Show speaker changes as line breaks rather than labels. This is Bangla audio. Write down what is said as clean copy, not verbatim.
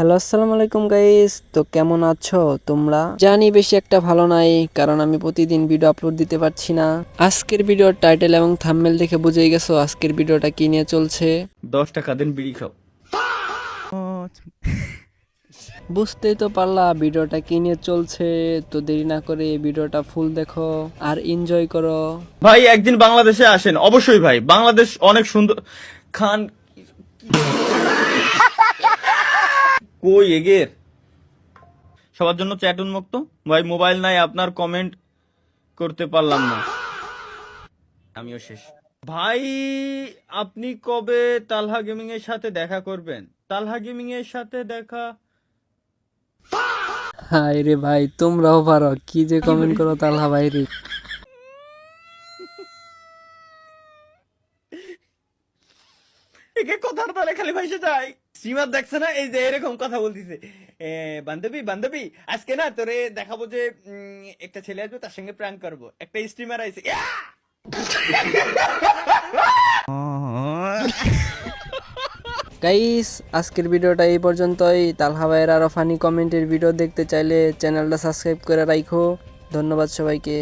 হ্যালো, আসসালামু আলাইকুম গাইস। তো কেমন আছো তোমরা? জানি বেশি একটা ভালো নাই, কারণ আমি প্রতিদিন ভিডিও আপলোড দিতে পারছি না। আজকের ভিডিওর টাইটেল এবং থাম্বনেল দেখে বুঝেই গেছো আজকের ভিডিওটা কি নিয়ে চলছে।
10 টাকা দেন বিড়ি খাও।
বুঝতেই তো পারলা ভিডিওটা কি নিয়ে চলছে। তো দেরি না করে ভিডিওটা ফুল দেখো আর এনজয় করো।
ভাই একদিন বাংলাদেশে আসেন অবশ্যই ভাই, বাংলাদেশ অনেক সুন্দর। খান কই এগের সবার জন্য চ্যাট উন্মুক্ত। ভাই মোবাইল নাই, আপনার কমেন্ট করতে পারলাম না, আমিও শেষ। ভাই আপনি কবে তালহা গেমিং এর সাথে দেখা করবেন? তালহা গেমিং এর সাথে দেখা।
হাই রে ভাই, তোমরাও পারো কি যে কমেন্ট করো তালহা ভাই রে।
একে কথার তালে খালি ভাইসে যায়। শ্রীমাদ দেখছে না, এই যে এরকম কথা বলতিছে, বান্ধবী বান্ধবী আজকে না তোরে দেখাবো যে একটা ছেলে আসবে, তার সঙ্গে প্র্যাঙ্ক করবো। একটা স্ট্রিমার আইছে,
গাইস, আজকের ভিডিওটা এই পর্যন্তই। তালহা ভাইয়ের আরো ফানি কমেন্টের ভিডিও দেখতে চাইলে চ্যানেলটা সাবস্ক্রাইব করে রাখো। ধন্যবাদ সবাইকে।